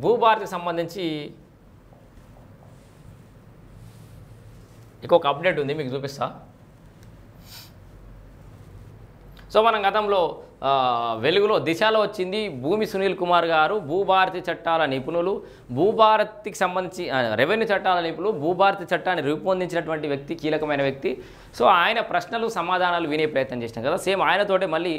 భూభారతికి సంబంధించి ఇంకొక అప్డేట్ ఉంది, మీకు చూపిస్తా. సో మనం గతంలో వెలుగులో దిశలో వచ్చింది భూమి సునీల్ కుమార్ గారు, భూభారతి చట్టాల నిపుణులు, భూభారతికి సంబంధించి రెవెన్యూ చట్టాల నిపుణులు, భూభారతి చట్టాన్ని రూపొందించినటువంటి వ్యక్తి, కీలకమైన వ్యక్తి. సో ఆయన ప్రశ్నలు సమాధానాలు వినే ప్రయత్నం చేసినాం కదా. సేమ్ ఆయనతోటే మళ్ళీ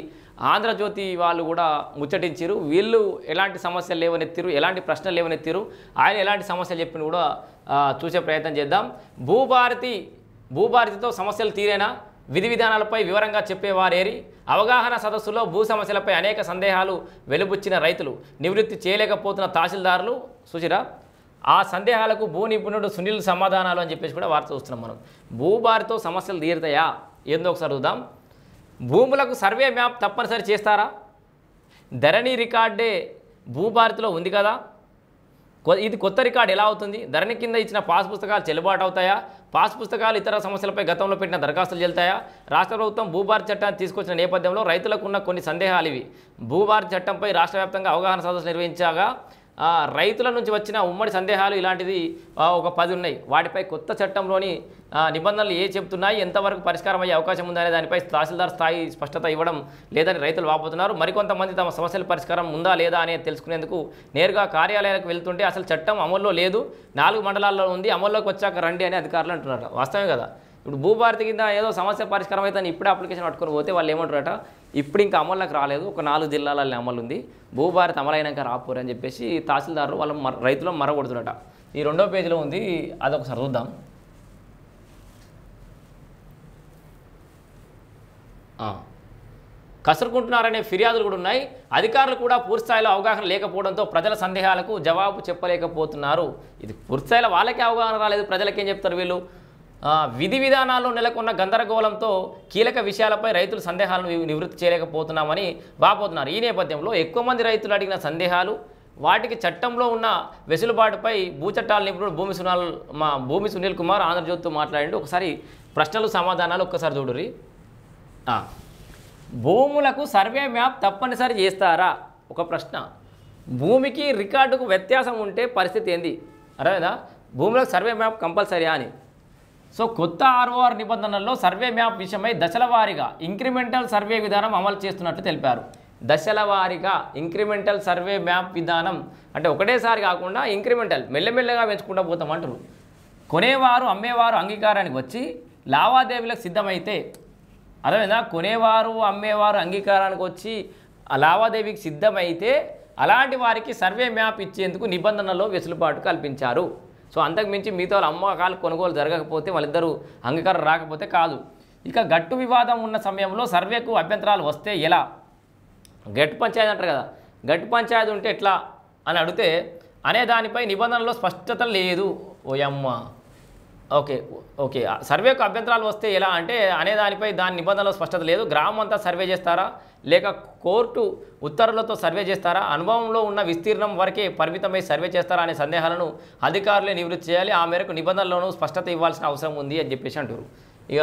ఆంధ్రజ్యోతి వాళ్ళు కూడా ముచ్చటించారు. వీళ్ళు ఎలాంటి సమస్యలు లేవనెత్తిరు, ఎలాంటి ప్రశ్నలు లేవనెత్తిరు, ఆయన ఎలాంటి సమస్యలు చెప్పిన కూడా చూసే ప్రయత్నం చేద్దాం. భూభారతితో సమస్యలు తీరేనా, విధి విధానాలపై వివరంగా చెప్పేవారేరి, అవగాహన సదస్సులో భూ సమస్యలపై అనేక సందేహాలు వెలుబుచ్చిన రైతులు, నివృత్తి చేయలేకపోతున్న తహసీల్దారులు చూసిరా, ఆ సందేహాలకు భూ నిపుణుడు సునీల్ సమాధానాలు అని చెప్పేసి కూడా వార్త చూస్తున్నాం మనం. భూభారతితో సమస్యలు తీరుతాయా ఏందో ఒకసారి చూద్దాం. భూములకు సర్వే మ్యాప్ తప్పనిసరి చేస్తారా? ధరణి రికార్డే భూభారతిలో ఉంది కదా, ఇది కొత్త రికార్డు ఎలా అవుతుంది? ధరణి కింద ఇచ్చిన పాస్ పుస్తకాలు చెల్లుబాటు అవుతాయా? పాస్ పుస్తకాలు ఇతర సమస్యలపై గతంలో పెట్టిన దరఖాస్తులు చెల్లుతాయా? రాష్ట్ర ప్రభుత్వం భూభారతి చట్టాన్ని తీసుకొచ్చిన నేపథ్యంలో రైతులకు ఉన్న కొన్ని సందేహాలు ఇవి. భూభారతి చట్టంపై రాష్ట్ర వ్యాప్తంగా అవగాహన సదస్సు నిర్వహించగా రైతుల నుంచి వచ్చిన ఉమ్మడి సందేహాలు ఇలాంటిది ఒక 10 ఉన్నాయి. వాటిపై కొత్త చట్టంలోని నిబంధనలు ఏ చెబుతున్నాయి, ఎంతవరకు పరిష్కారం అయ్యే అవకాశం ఉందనే దానిపై తహసీల్దార్ స్థాయి స్పష్టత ఇవ్వడం లేదని రైతులు వాపోతున్నారు. మరికొంతమంది తమ సమస్యల పరిష్కారం ఉందా లేదా అనేది తెలుసుకునేందుకు నేరుగా కార్యాలయాలకు వెళ్తుంటే అసలు చట్టం అమల్లో లేదు, 4 మండలాల్లో ఉంది, అమల్లోకి వచ్చాక రండి అని అధికారులు అంటున్నారు. వాస్తవమే కదా. ఇప్పుడు భూభారతి కింద ఏదో సమస్య పరిష్కారం అయితే ఇప్పుడే అప్లికేషన్ పట్టుకొని పోతే వాళ్ళు ఏమంటారట, ఇప్పుడు ఇంకా అమల్లోకి రాలేదు, ఒక 4 జిల్లాలలో అమలు ఉంది, భూభారతి అమలైనాక రాపోరు అని చెప్పేసి తహసీల్దారులు వాళ్ళ రైతులను మరగొడుతున్నట. ఈ 2వ పేజీలో ఉంది, అదొకసారి చూద్దాం. కసురుకుంటున్నారనే ఫిర్యాదులు కూడా ఉన్నాయి. అధికారులు కూడా పూర్తిస్థాయిలో అవగాహన లేకపోవడంతో ప్రజల సందేహాలకు జవాబు చెప్పలేకపోతున్నారు. ఇది పూర్తిస్థాయిలో వాళ్ళకే అవగాహన రాలేదు, ప్రజలకేం చెప్తారు వీళ్ళు? విధి విధానాల్లో నెలకొన్న గందరగోళంతో కీలక విషయాలపై రైతులు సందేహాలను నివృత్తి చేయలేకపోతున్నామని వాపోతున్నారు. ఈ నేపథ్యంలో ఎక్కువ మంది రైతులు అడిగిన సందేహాలు, వాటికి చట్టంలో ఉన్న వెసులుబాటుపై భూచట్టాల నిపుణుడు భూమి సునీల్ కుమార్ ఆంధ్రజ్యోతితో మాట్లాడండి. ఒకసారి ప్రశ్నలు సమాధానాలు ఒక్కసారి చూడుర్రి. భూములకు సర్వే మ్యాప్ తప్పనిసరి చేస్తారా? ఒక ప్రశ్న. భూమికి రికార్డుకు వ్యత్యాసం ఉంటే పరిస్థితి ఏంది? అర్థమైందా? భూములకు సర్వే మ్యాప్ కంపల్సరీయా అని. సో కొత్త ROR నిబంధనల్లో సర్వే మ్యాప్ విషయమై దశల వారీగా ఇంక్రిమెంటల్ సర్వే విధానం అమలు చేస్తున్నట్లు తెలిపారు. దశల వారీగా ఇంక్రిమెంటల్ సర్వే మ్యాప్ విధానం అంటే ఒకటేసారి కాకుండా ఇంక్రిమెంటల్ మెల్లమెల్లగా పెంచుకుంటూ పోతామంటారు. కొనేవారు అమ్మేవారు అంగీకారానికి వచ్చి లావాదేవీలకు సిద్ధమైతే, అర్థమైందా? కొనేవారు అమ్మేవారు అంగీకారానికి వచ్చి లావాదేవీకి సిద్ధమైతే అలాంటి వారికి సర్వే మ్యాప్ ఇచ్చేందుకు నిబంధనల్లో వెసులుబాటు కల్పించారు. సో అంతకుమించి మిగతా వాళ్ళ అమ్మకాలు కొనుగోలు జరగకపోతే వాళ్ళిద్దరూ అంగీకారం రాకపోతే కాదు. ఇక గట్టు వివాదం ఉన్న సమయంలో సర్వేకు అభ్యంతరాలు వస్తే ఎలా? గట్టు పంచాయతీ అంటారు కదా, గట్టు పంచాయతీ ఉంటే ఎట్లా అని అడిగితే అనే దానిపై నిబంధనలో స్పష్టత లేదు. ఓయమ్మ, ఓకే సర్వేకు అభ్యంతరాలు వస్తే ఎలా అంటే అనే దానిపై దాని నిబంధనలో స్పష్టత లేదు. గ్రామం అంతా సర్వే చేస్తారా, లేక కోర్టు ఉత్తర్వులతో సర్వే చేస్తారా, అనుభవంలో ఉన్న విస్తీర్ణం వరకే పరిమితమై సర్వే చేస్తారా అనే సందేహాలను అధికారులే నివృత్తి చేయాలి. ఆ మేరకు నిబంధనలను స్పష్టత ఇవ్వాల్సిన అవసరం ఉంది అని చెప్పేసి అంటారు. ఇక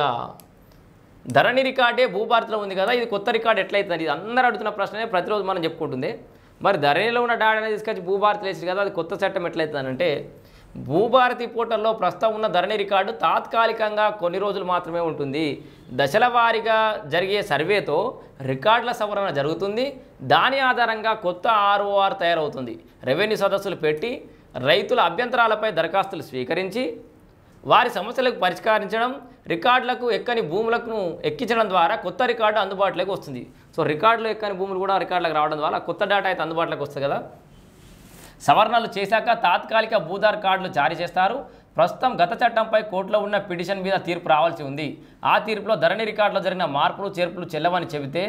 ధరణి రికార్డే భూభారతిలో ఉంది కదా, ఇది కొత్త రికార్డు ఎట్లయితుంది? ఇది అందరూ అడుగుతున్న ప్రశ్నే, ప్రతిరోజు మనం చెప్పుకుంటుంది. మరి ధరణిలో ఉన్న డాటాని తీసుకొచ్చి భూభారతి వేసి కదా, అది కొత్త చట్టం ఎట్లయితుందంటే భూభారతి పోర్టల్లో ప్రస్తుతం ఉన్న ధరణి రికార్డు తాత్కాలికంగా కొన్ని రోజులు మాత్రమే ఉంటుంది. దశల వారీగా జరిగే సర్వేతో రికార్డుల సవరణ జరుగుతుంది. దాని ఆధారంగా కొత్త ROR తయారవుతుంది. రెవెన్యూ సదస్సులు పెట్టి రైతుల అభ్యంతరాలపై దరఖాస్తులు స్వీకరించి వారి సమస్యలకు పరిష్కరించడం, రికార్డులకు ఎక్కని భూములకు ఎక్కించడం ద్వారా కొత్త రికార్డు అందుబాటులోకి వస్తుంది. సో రికార్డులో ఎక్కని భూములు కూడా రికార్డులకు రావడం ద్వారా కొత్త డేటా అయితే అందుబాటులోకి వస్తుంది కదా. సవరణలు చేశాక తాత్కాలిక భూధార్ కార్డులు జారీ చేస్తారు. ప్రస్తుతం గత చట్టంపై కోర్టులో ఉన్న పిటిషన్ మీద తీర్పు రావాల్సి ఉంది. ఆ తీర్పులో ధరణి రికార్డులో జరిగిన మార్పులు చేర్పులు చెల్లవని చెబితే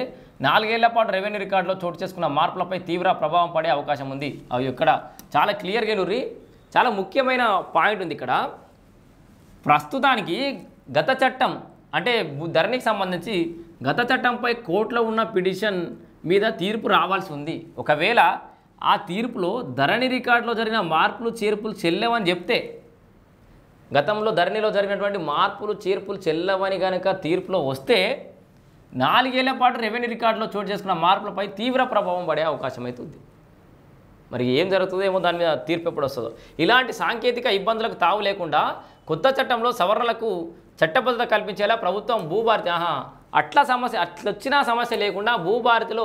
4 ఏళ్ల పాటు రెవెన్యూ రికార్డులో చోటు చేసుకున్న మార్పులపై తీవ్ర ప్రభావం పడే అవకాశం ఉంది. అవి ఇక్కడ చాలా క్లియర్గా ఎలుర్రి, చాలా ముఖ్యమైన పాయింట్ ఉంది ఇక్కడ. ప్రస్తుతానికి గత చట్టం అంటే ధరణికి సంబంధించి గత చట్టంపై కోర్టులో ఉన్న పిటిషన్ మీద తీర్పు రావాల్సి ఉంది. ఒకవేళ ఆ తీర్పులో ధరణి రికార్డులో జరిగిన మార్పులు చేర్పులు చెల్లవని చెప్తే, గతంలో ధరణిలో జరిగినటువంటి మార్పులు చేర్పులు చెల్లవని కనుక తీర్పులో వస్తే 4 ఏళ్ల పాటు రెవెన్యూ రికార్డులో చోటు చేసుకున్న మార్పులపై తీవ్ర ప్రభావం పడే అవకాశం అవుతుంది. మరి ఏం జరుగుతుందో ఏమో దాని మీద తీర్పు ఎప్పుడు వస్తుందో. ఇలాంటి సాంకేతిక ఇబ్బందులకు తావు లేకుండా కొత్త చట్టంలో సవరణలకు చట్టబద్ధత కల్పించేలా ప్రభుత్వం భూభారతి అట్లొచ్చిన సమస్య లేకుండా భూభారతి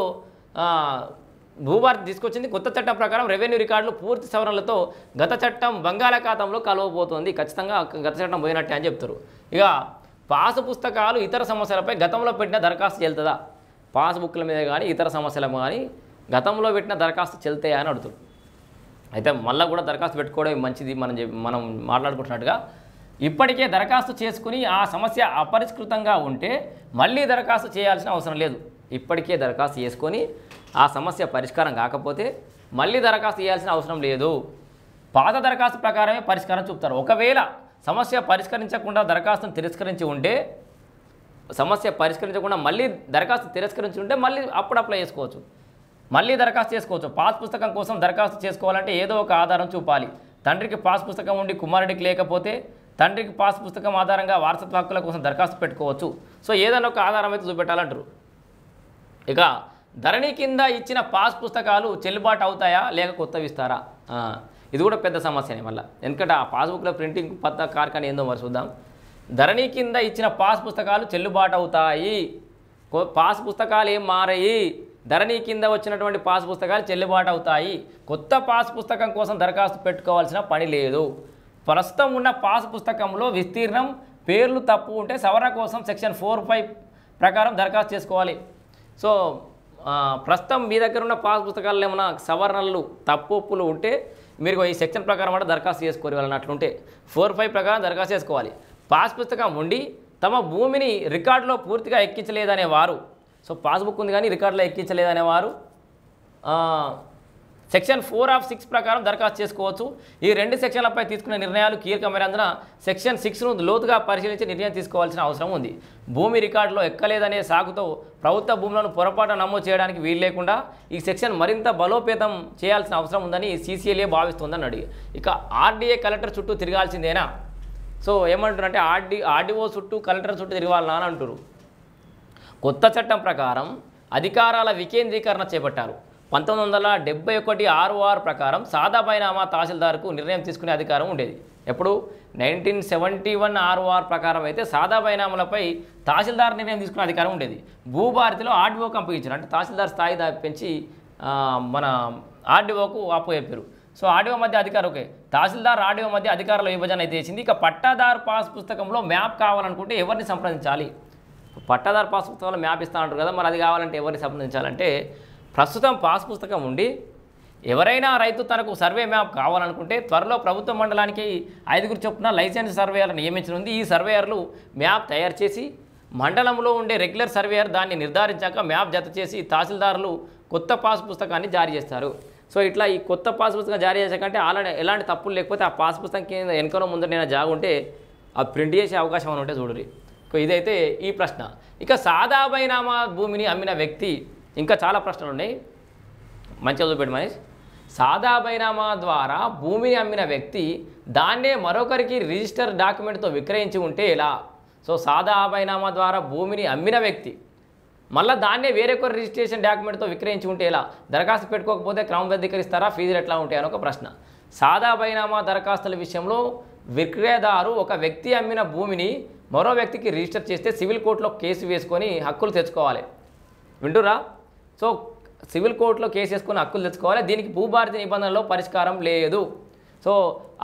తీసుకొచ్చింది. కొత్త చట్టం ప్రకారం రెవెన్యూ రికార్డులు పూర్తి సవరణలతో గత చట్టం బంగాళాఖాతంలో కలవబోతోంది. ఖచ్చితంగా గత చట్టం పోయినట్టే అని చెప్తారు. ఇక పాసు పుస్తకాలు ఇతర సమస్యలపై గతంలో పెట్టిన దరఖాస్తు చెల్లుతుందా? పాస్బుక్ల మీద కానీ ఇతర సమస్యల కానీ గతంలో పెట్టిన దరఖాస్తు చెల్లుతాయా అని అడుగుతారు. అయితే మళ్ళీ కూడా దరఖాస్తు పెట్టుకోవడం మంచిది. మనం మాట్లాడుకుంటున్నట్టుగా ఇప్పటికే దరఖాస్తు చేసుకుని ఆ సమస్య అపరిష్కృతంగా ఉంటే మళ్ళీ దరఖాస్తు చేయాల్సిన అవసరం లేదు. ఇప్పటికే దరఖాస్తు చేసుకొని ఆ సమస్య పరిష్కారం కాకపోతే మళ్ళీ దరఖాస్తు చేయాల్సిన అవసరం లేదు. పాత దరఖాస్తు ప్రకారమే పరిష్కారం చూపుతారు. ఒకవేళ సమస్య పరిష్కరించకుండా దరఖాస్తును తిరస్కరించి ఉంటే మళ్ళీ దరఖాస్తు తిరస్కరించి ఉంటే మళ్ళీ అప్పుడు అప్లై చేసుకోవచ్చు, మళ్ళీ దరఖాస్తు చేసుకోవచ్చు. పాస్ పుస్తకం కోసం దరఖాస్తు చేసుకోవాలంటే ఏదో ఒక ఆధారం చూపాలి. తండ్రికి పాస్ పుస్తకం ఉండి కుమారుడికి లేకపోతే తండ్రికి పాస్ పుస్తకం ఆధారంగా వారసత్వ హక్కుల కోసం దరఖాస్తు పెట్టుకోవచ్చు. సో ఏదైనా ఒక ఆధారం అయితే చూపెట్టాలంటారు. ఇక ధరణి కింద ఇచ్చిన పాస్ పుస్తకాలు చెల్లుబాటు అవుతాయా లేక కొత్తవి ఇస్తారా? ఇది కూడా పెద్ద సమస్యనే. మళ్ళీ ఎందుకంటే ఆ పాస్బుక్లో ప్రింటింగ్ పత్త కార్ఖానా ఏందో మరి చూద్దాం. ధరణి కింద ఇచ్చిన పాస్ పుస్తకాలు చెల్లుబాటు అవుతాయి, పాస్ పుస్తకాలు ఏం మారాయి, ధరణి కింద వచ్చినటువంటి పాస్ పుస్తకాలు చెల్లుబాటు అవుతాయి. కొత్త పాస్ పుస్తకం కోసం దరఖాస్తు పెట్టుకోవాల్సిన పని లేదు. ప్రస్తుతం ఉన్న పాస్ పుస్తకంలో విస్తీర్ణం పేర్లు తప్పు ఉంటే సవరణ కోసం సెక్షన్ 4(5) ప్రకారం దరఖాస్తు చేసుకోవాలి. సో ప్రస్తుతం మీ దగ్గర ఉన్న పాస్ పుస్తకాల్లో ఏమైనా సవరణలు తప్పులు ఉంటే మీరు ఈ సెక్షన్ ప్రకారం కూడా దరఖాస్తు చేసుకోవాలి. వాళ్ళనట్లుంటే 4(5) ప్రకారం దరఖాస్తు చేసుకోవాలి. పాస్ పుస్తకం ఉండి తమ భూమిని రికార్డులో పూర్తిగా ఎక్కించలేదనేవారు, సో పాస్బుక్ ఉంది కానీ రికార్డులో ఎక్కించలేదనేవారు సెక్షన్ 4(6) ప్రకారం దరఖాస్తు చేసుకోవచ్చు. ఈ రెండు సెక్షన్లపై తీసుకునే నిర్ణయాలు కీలకమైనందున సెక్షన్ 6ను లోతుగా పరిశీలించి నిర్ణయం తీసుకోవాల్సిన అవసరం ఉంది. భూమి రికార్డులో ఎక్కలేదనే సాగుతో ప్రభుత్వ భూములను పొరపాటు నమోదు చేయడానికి వీలు లేకుండా ఈ సెక్షన్ మరింత బలోపేతం చేయాల్సిన అవసరం ఉందని CCLA భావిస్తుందని అడిగి. ఇక RDA కలెక్టర్ చుట్టూ తిరగాల్సిందేనా? సో ఏమంటారంటే ఆర్డీఓ చుట్టూ కలెక్టర్ చుట్టూ తిరగాలనా అని అంటారు. కొత్త చట్టం ప్రకారం అధికారాల వికేంద్రీకరణ చేపట్టారు. 1971 ROR ప్రకారం సాదా బైనామా తహసీల్దార్కు నిర్ణయం తీసుకునే అధికారం ఉండేది. ఎప్పుడు 1971 ROR ప్రకారం అయితే సాదా బైనామాలపై తహసీల్దార్ నిర్ణయం తీసుకునే అధికారం ఉండేది. భూభారతిలో ఆర్డీఓకు అప్పగించారు. అంటే తహసీల్దార్ స్థాయి పెంచి మన ఆర్డీఓకు అప్పచెప్పారు. సో ఆర్డీఓ మధ్య అధికారం తహసీల్దార్ ఆర్డీఓ మధ్య అధికారాల విభజన అయితే చేసింది. ఇక పట్టాదారు పాస్ పుస్తకంలో మ్యాప్ కావాలనుకుంటే ఎవరిని సంప్రదించాలి? పట్టాదారు పాస్ పుస్తకంలో మ్యాప్ ఇస్తా అంటారు కదా, మరి అది కావాలంటే ఎవరిని సంప్రదించాలంటే ప్రస్తుతం పాస్ పుస్తకం ఉండి ఎవరైనా రైతు తనకు సర్వే మ్యాప్ కావాలనుకుంటే త్వరలో ప్రభుత్వ మండలానికి 5 చొప్పున లైసెన్స్ సర్వేయర్లను నియమించనుంది. ఈ సర్వేయర్లు మ్యాప్ తయారు చేసి మండలంలో ఉండే రెగ్యులర్ సర్వేయర్ దాన్ని నిర్ధారించాక మ్యాప్ జత చేసి తహసీల్దారులు కొత్త పాస్ పుస్తకాన్ని జారీ చేస్తారు. సో ఇట్లా ఈ కొత్త పాస్ పుస్తకం జారీ చేసాకంటే అలానే ఎలాంటి తప్పులు లేకపోతే ఆ పాస్ పుస్తకం కింద వెనుకలో ముందరైనా జాగుంటే ఆ ప్రింట్ చేసే అవకాశం అని ఉంటే చూడరి. ఇదైతే ఈ ప్రశ్న. ఇక సాదా బైనామా భూమిని అమ్మిన వ్యక్తి, ఇంకా చాలా ప్రశ్నలు ఉన్నాయి, మంచిగా చూపెట్టు మహేష్. సాదా బైనామా ద్వారా భూమిని అమ్మిన వ్యక్తి దాన్నే మరొకరికి రిజిస్టర్ డాక్యుమెంట్తో విక్రయించి ఉంటే ఎలా? సో సాదా బైనామా ద్వారా భూమిని అమ్మిన వ్యక్తి మళ్ళీ దాన్నే వేరొకరు రిజిస్ట్రేషన్ డాక్యుమెంట్తో విక్రయించి ఉంటే ఎలా? దరఖాస్తు పెట్టుకోకపోతే క్రమబద్ధీకరిస్తారా? ఫీజులు ఎట్లా ఉంటాయని ఒక ప్రశ్న. సాదా బైనామా దరఖాస్తుల విషయంలో విక్రయదారు ఒక వ్యక్తి అమ్మిన భూమిని మరో వ్యక్తికి రిజిస్టర్ చేస్తే సివిల్ కోర్టులో కేసు వేసుకొని హక్కులు తెచ్చుకోవాలి. వింటురా? సో సివిల్ కోర్టులో కేసు వేసుకొని హక్కులు తెచ్చుకోవాలి. దీనికి భూభారతి నిబంధనలో పరిష్కారం లేదు. సో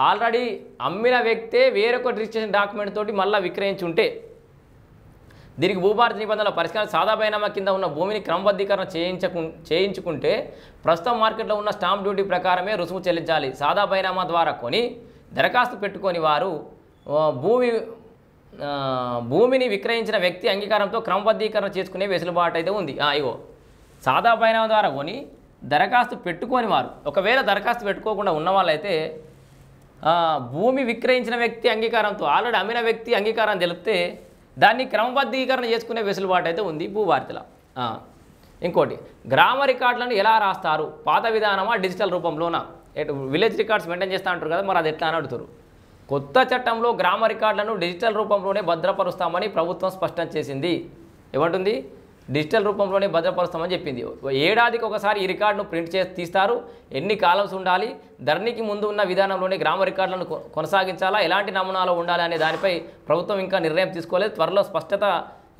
ఆల్రెడీ అమ్మిన వ్యక్తే వేరొక రిజిస్ట్రేషన్ డాక్యుమెంట్ తోటి మళ్ళీ విక్రయించి ఉంటే దీనికి భూభారతి నిబంధనల పరిష్కారం. సాదా బైనామా కింద ఉన్న భూమిని క్రమబద్ధీకరణ చేయించుకుంటే ప్రస్తుతం మార్కెట్లో ఉన్న స్టాంప్ డ్యూటీ ప్రకారమే రుసుము చెల్లించాలి. సాదా బైనామా ద్వారా కొని దరఖాస్తు పెట్టుకొని వారు భూమిని విక్రయించిన వ్యక్తి అంగీకారంతో క్రమబద్ధీకరణ చేసుకునే వెసులుబాటు అయితే ఉంది. ఇగో సాదా బైనామా ద్వారా కొని దరఖాస్తు పెట్టుకొని వారు ఒకవేళ దరఖాస్తు పెట్టుకోకుండా ఉన్న వాళ్ళైతే భూమి విక్రయించిన వ్యక్తి అంగీకారంతో ఆల్రెడీ అమ్మిన వ్యక్తి అంగీకారం తెలిపితే దాన్ని క్రమబద్ధీకరణ చేసుకునే వెసులుబాటు అయితే ఉంది భూభారతిలో. ఇంకోటి, గ్రామ రికార్డులను ఎలా రాస్తారు? పాత విధానమా డిజిటల్ రూపంలోనా? విలేజ్ రికార్డ్స్ మెయింటైన్ చేస్తూ అంటారు కదా, మరి అది ఎట్లా అని అడుగుతారు. కొత్త చట్టంలో గ్రామ రికార్డులను డిజిటల్ రూపంలోనే భద్రపరుస్తామని ప్రభుత్వం స్పష్టం చేసింది. ఏమంటుంది? డిజిటల్ రూపంలోనే భద్రపరుస్తామని చెప్పింది. ఏడాదికి ఒకసారి ఈ రికార్డును ప్రింట్ చేసి తీస్తారు. ఎన్ని కాలమ్స్ ఉండాలి, ధరణికి ముందు ఉన్న విధానంలోనే గ్రామ రికార్డులను కొనసాగించాలా, ఎలాంటి నమూనాలు ఉండాలి అనే దానిపై ప్రభుత్వం ఇంకా నిర్ణయం తీసుకోలేదు. త్వరలో స్పష్టత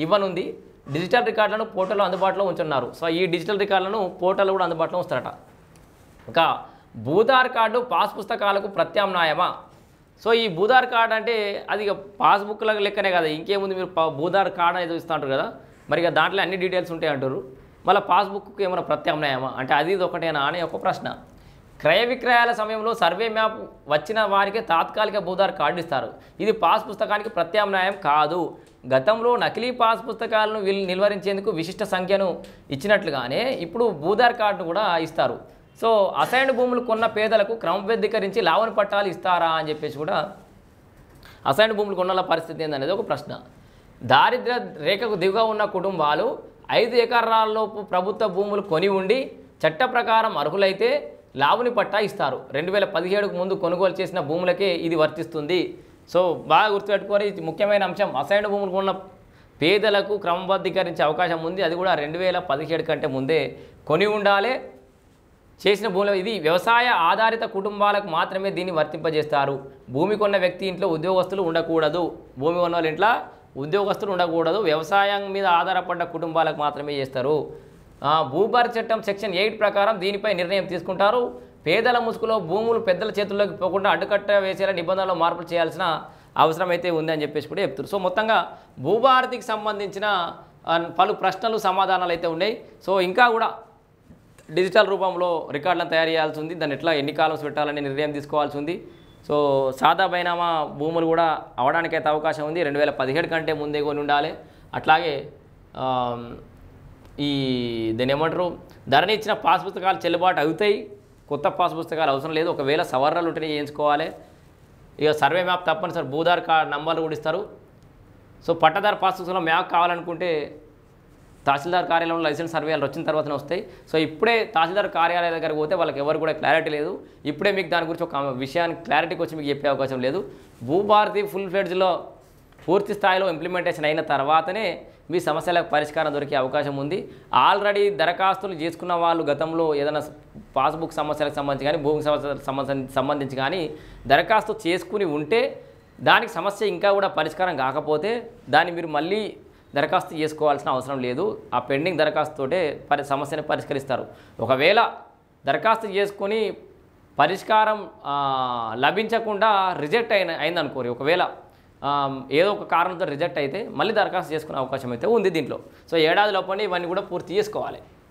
ఇవ్వనుంది. డిజిటల్ రికార్డులను పోర్టల్లో అందుబాటులో ఉంచున్నారు. సో ఈ డిజిటల్ రికార్డులను పోర్టల్లో కూడా అందుబాటులో ఉంచుతారట. ఇంకా భూధార్ కార్డు పాస్ పుస్తకాలకు ప్రత్యామ్నాయమా? సో ఈ భూధార్ కార్డు అంటే అది ఇక పాస్బుక్ల లెక్కనే కదా, ఇంకేముంది, మీరు భూధార్ కార్డు అనేది ఇస్తూ ఉంటారు కదా, మరి ఇక దాంట్లో అన్ని డీటెయిల్స్ ఉంటాయి అంటారు. మళ్ళీ పాస్బుక్కి ఏమైనా ప్రత్యామ్నాయమా అంటే అది ఇది ఒకటేనా అనే ఒక ప్రశ్న. క్రయ విక్రయాల సమయంలో సర్వే మ్యాప్ వచ్చిన వారికి తాత్కాలిక భూధార్ కార్డు ఇస్తారు. ఇది పాస్ పుస్తకానికి ప్రత్యామ్నాయం కాదు. గతంలో నకిలీ పాస్ పుస్తకాలను నిల్వరించేందుకు విశిష్ట సంఖ్యను ఇచ్చినట్లుగానే ఇప్పుడు భూధార్ కార్డును కూడా ఇస్తారు. సో అసైన్డ్ భూములు కొన్న పేదలకు క్రమబద్ధీకరించి లావణ పట్టాలు ఇస్తారా అని చెప్పేసి కూడా అసైన్డ్ భూములు కొన్న పరిస్థితి ఏందనేది ఒక ప్రశ్న. దారిద్ర్య రేఖకు దిగుగా ఉన్న కుటుంబాలు 5 ఎకరాలలోపు ప్రభుత్వ భూములు కొని ఉండి చట్ట ప్రకారం అర్హులైతే లావుని పట్టా ఇస్తారు. 2017కు ముందు కొనుగోలు చేసిన భూములకే ఇది వర్తిస్తుంది. సో బాగా గుర్తుపెట్టుకోవాలి, ఇది ముఖ్యమైన అంశం. అసైన్డ్ భూములు కొన్న పేదలకు క్రమబద్ధీకరించే అవకాశం ఉంది. అది కూడా 2017 కంటే ముందే కొని ఉండాలి చేసిన భూములు. ఇది వ్యవసాయ ఆధారిత కుటుంబాలకు మాత్రమే దీన్ని వర్తింపజేస్తారు. భూమి కొన్న వ్యక్తి ఇంట్లో ఉద్యోగస్తులు ఉండకూడదు. భూమి కొన్న వాళ్ళ ఇంట్లో ఉద్యోగస్తులు ఉండకూడదు. వ్యవసాయం మీద ఆధారపడ్డ కుటుంబాలకు మాత్రమే చేస్తారు. భూభార చట్టం సెక్షన్ 8 ప్రకారం దీనిపై నిర్ణయం తీసుకుంటారు. పేదల ముసుగులో భూములు పెద్దల చేతుల్లోకి పోకుండా అడ్డుకట్ట వేసేలా నిబంధనలు మార్పులు చేయాల్సిన అవసరం అయితే ఉందని చెప్పేసి కూడా చెప్తారు. సో మొత్తంగా భూభారతికి సంబంధించిన పలు ప్రశ్నలు సమాధానాలు అయితే ఉన్నాయి. సో ఇంకా కూడా డిజిటల్ రూపంలో రికార్డులను తయారు చేయాల్సి ఉంది. దాన్ని ఎట్లా ఎన్ని కాలమ్స్ పెట్టాలని నిర్ణయం తీసుకోవాల్సి ఉంది. సో సాదా బైనామా భూములు కూడా అవడానికైతే అవకాశం ఉంది. 2017 కంటే ముందే కొని ఉండాలి. అట్లాగే ఈ దీని ఏమంటారు, ధరణి ఇచ్చిన పాస్ పుస్తకాలు చెల్లుబాటు అవుతాయి. కొత్త పాస్ పుస్తకాలు అవసరం లేదు. ఒకవేళ సవరణలు ఉంటేనే చేయించుకోవాలి. ఇక సర్వే మ్యాప్ తప్పనిసరి భూధార్ కార్డ్ నంబర్లు కూడా ఇస్తారు. సో పట్టదారు పాస్ పుస్తకంలో మ్యాప్ కావాలనుకుంటే తహసీల్దార్ కార్యాలయంలో లైసెన్స్ సర్వేలు వచ్చిన తర్వాతనే వస్తాయి. సో ఇప్పుడే తహసీల్దార్ కార్యాలయం దగ్గరకు పోతే వాళ్ళకి ఎవరు కూడా క్లారిటీ లేదు. ఇప్పుడే మీకు దాని గురించి ఒక విషయానికి క్లారిటీకి వచ్చి మీకు చెప్పే అవకాశం లేదు. భూభారతి ఫుల్ ఫ్లెడ్జ్లో పూర్తి స్థాయిలో ఇంప్లిమెంటేషన్ అయిన తర్వాతనే మీ సమస్యలకు పరిష్కారం దొరికే అవకాశం ఉంది. ఆల్రెడీ దరఖాస్తులు చేసుకున్న వాళ్ళు గతంలో ఏదైనా పాస్బుక్ సమస్యలకు సంబంధించి కానీ భూమి సమస్యలకు సంబంధించి కానీ దరఖాస్తు చేసుకుని ఉంటే దానికి సమస్య ఇంకా కూడా పరిష్కారం కాకపోతే దాన్ని మీరు మళ్ళీ దరఖాస్తు చేసుకోవాల్సిన అవసరం లేదు. ఆ పెండింగ్ దరఖాస్తుతోటే సమస్యను పరిష్కరిస్తారు. ఒకవేళ దరఖాస్తు చేసుకొని పరిష్కారం లభించకుండా రిజెక్ట్ అయిందనుకోరు, ఒకవేళ ఏదో ఒక కారణంతో రిజెక్ట్ అయితే మళ్ళీ దరఖాస్తు చేసుకునే అవకాశం అయితే ఉంది దీంట్లో. సో ఏడాది లోపలనే ఇవన్నీ కూడా పూర్తి చేసుకోవాలి.